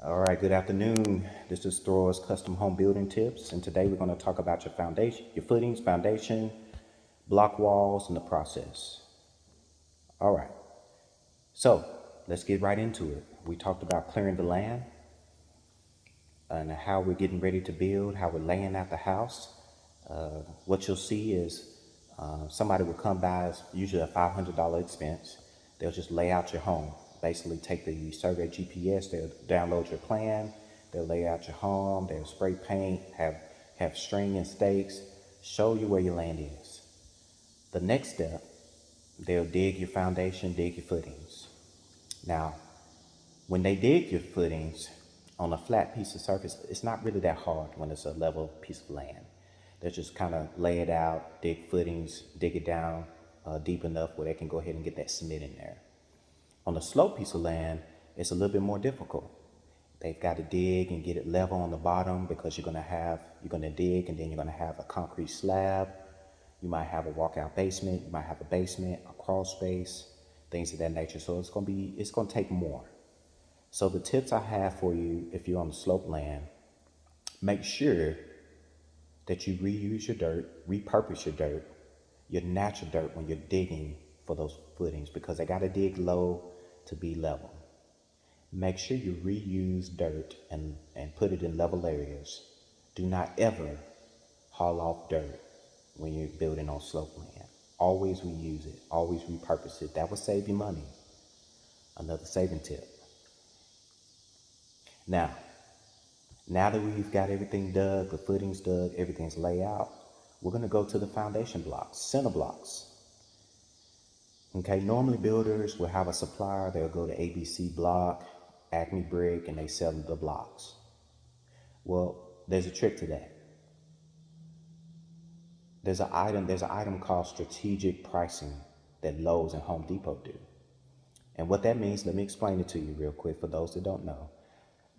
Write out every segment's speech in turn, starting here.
All right, good afternoon. This is Thrower's Custom Home Building Tips, and today we're going to talk about your foundation, your footings, foundation, block walls, and the process. All right, so let's get right into it. We talked about clearing the land and how we're getting ready to build, how we're laying out the house. What you'll see is somebody will come by, it's usually a $500 expense. They'll just lay out your home. Basically, take the survey GPS, they'll download your plan, they'll lay out your home, they'll spray paint, have string and stakes, show you where your land is. The next step, they'll dig your foundation, dig your footings. Now, when they dig your footings on a flat piece of surface, it's not really that hard when it's a level piece of land. They just kind of lay it out, dig footings, dig it down deep enough where they can go ahead and get that cement in there. On a slope piece of land, it's a little bit more difficult. They've got to dig and get it level on the bottom because you're gonna dig and then you're gonna have a concrete slab. You might have a walkout basement, you might have a basement, a crawl space, things of that nature. So it's gonna take more. So the tips I have for you if you're on the slope land, make sure that you reuse your dirt, repurpose your dirt, your natural dirt when you're digging for those footings because they got to dig low to be level. Make sure you reuse dirt and put it in level areas. Do not ever haul off dirt when you're building on slope land. Always reuse it, always repurpose it. That will save you money. Another saving tip. Now, now that we've got everything dug, the footings dug, everything's laid out, we're gonna go to the foundation blocks, center blocks. Okay, normally builders will have a supplier, they'll go to ABC Block, Acme Brick, and they sell the blocks. Well, there's a trick to that. There's an item called strategic pricing that Lowe's and Home Depot do. And what that means, let me explain it to you real quick for those that don't know.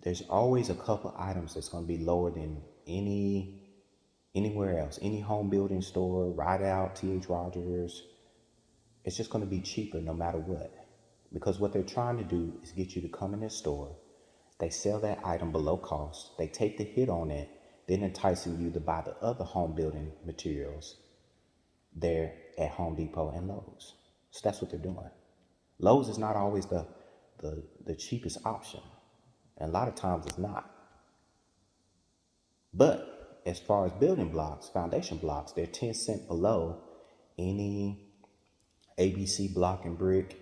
There's always a couple items that's going to be lower than anywhere else, any home building store, Rideout, T.H. Rogers. It's just going to be cheaper no matter what. Because what they're trying to do is get you to come in their store. They sell that item below cost. They take the hit on it, then enticing you to buy the other home building materials there at Home Depot and Lowe's. So that's what they're doing. Lowe's is not always the cheapest option. And a lot of times it's not. But as far as building blocks, foundation blocks, they're 10 cents below any ABC block and brick.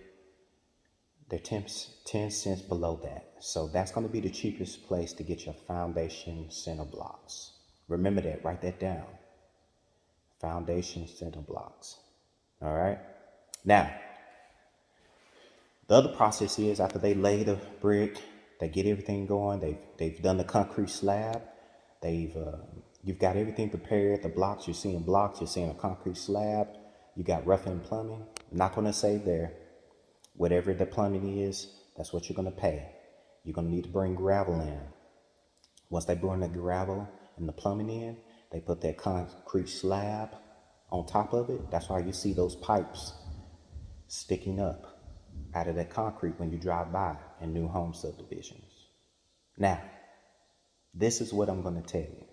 They're 10 cents below that. So that's going to be the cheapest place to get your foundation center blocks. Remember that, write that down. Foundation center blocks. All right. Now, the other process is after they lay the brick, they get everything going. They've done the concrete slab. They've you've got everything prepared. The blocks you're seeing a concrete slab. You got rough-in plumbing. Not going to save there. Whatever the plumbing is, that's what you're going to pay. You're going to need to bring gravel in. Once they bring the gravel and the plumbing in, they put that concrete slab on top of it. That's why you see those pipes sticking up out of that concrete when you drive by in new home subdivisions. Now, this is what I'm going to tell you.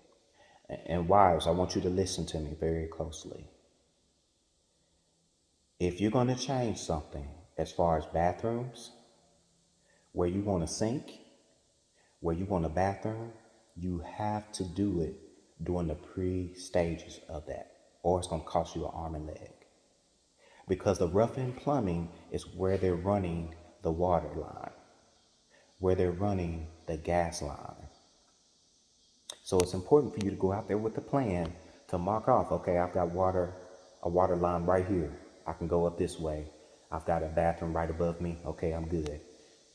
And wives, I want you to listen to me very closely. If you're going to change something as far as bathrooms, where you want a sink, where you want a bathroom, you have to do it during the pre-stages of that, or it's going to cost you an arm and leg. Because the rough-in plumbing is where they're running the water line, where they're running the gas line. So it's important for you to go out there with the plan to mark off, okay, I've got a water line right here. I can go up this way. I've got a bathroom right above me. Okay, I'm good.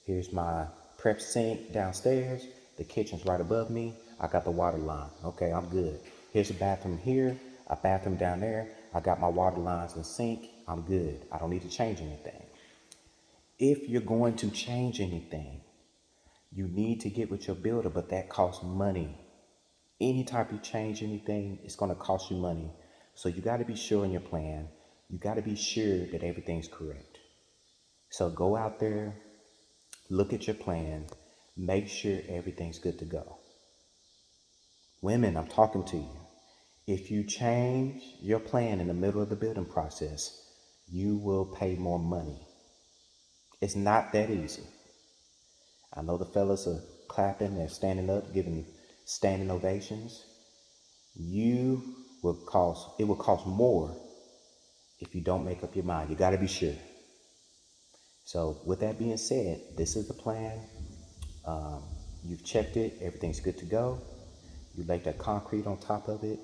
Here's my prep sink downstairs. The kitchen's right above me. I got the water line. Okay, I'm good. Here's a bathroom here, a bathroom down there. I got my water lines and sink. I'm good. I don't need to change anything. If you're going to change anything, you need to get with your builder, but that costs money. Any type you change anything, it's going to cost you money. So you got to be sure in your plan. You got to be sure that everything's correct. So go out there, look at your plan, Make sure everything's good to go. Women, I'm talking to you. If you change your plan in the middle of the building process, you will pay more money. It's not that easy. I know the fellas are clapping, they're standing up, giving standing ovations. It will cost more if you don't make up your mind. You got to be sure. So with that being said, this is the plan. You've checked it, everything's good to go. You laid that concrete on top of it.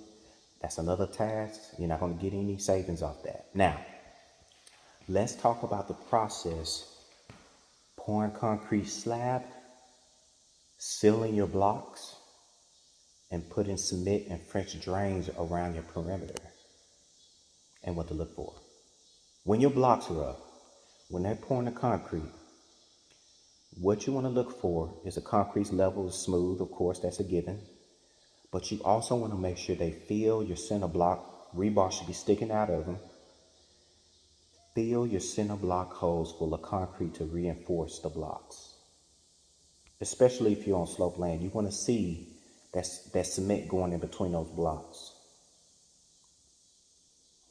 That's another task. You're not going to get any savings off that. Now, let's talk about the process. Pouring concrete slab, sealing your blocks, and putting cement and French drains around your perimeter, and what to look for. When your blocks are up, when they're pouring the concrete, what you want to look for is the concrete level is smooth. Of course, that's a given. But you also want to make sure they feel your center block. Rebar should be sticking out of them. Fill your center block holes full of concrete to reinforce the blocks. Especially if you're on slope land, you want to see that cement going in between those blocks.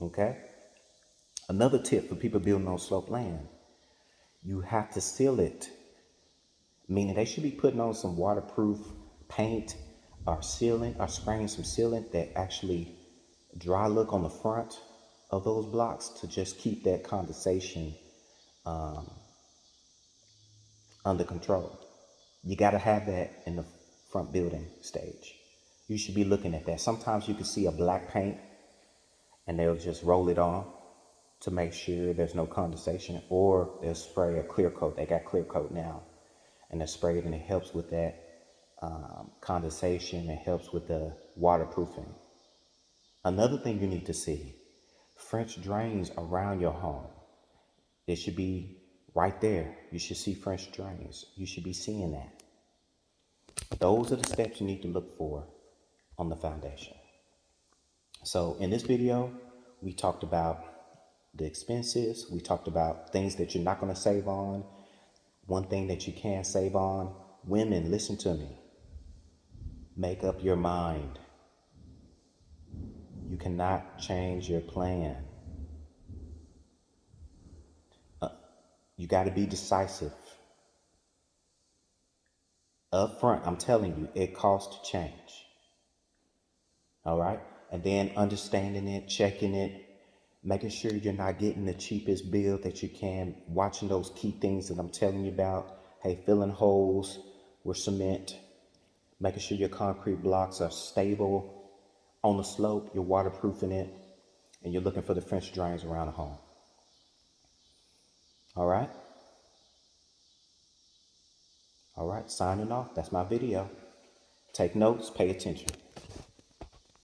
Okay? Another tip for people building on slope land, you have to seal it. Meaning they should be putting on some waterproof paint or sealant or spraying some sealant that actually dry look on the front of those blocks to just keep that condensation under control. You got to have that in the front building stage. You should be looking at that. Sometimes you can see a black paint and they'll just roll it on to make sure there's no condensation, or they'll spray a clear coat. They got clear coat now, and they spray it and it helps with that condensation. It helps with the waterproofing. Another thing you need to see, French drains around your home. It should be right there. You should see French drains. You should be seeing that. Those are the steps you need to look for on the foundation. So in this video, we talked about the expenses. We talked about things that you're not going to save on. One thing that you can save on. Women, listen to me. Make up your mind. You cannot change your plan. You got to be decisive. Up front, I'm telling you, it costs to change. All right? And then understanding it, checking it, making sure you're not getting the cheapest build that you can, watching those key things that I'm telling you about. Hey, filling holes with cement, making sure your concrete blocks are stable on the slope, you're waterproofing it, and you're looking for the French drains around the home. All right? All right, signing off. That's my video. Take notes, pay attention.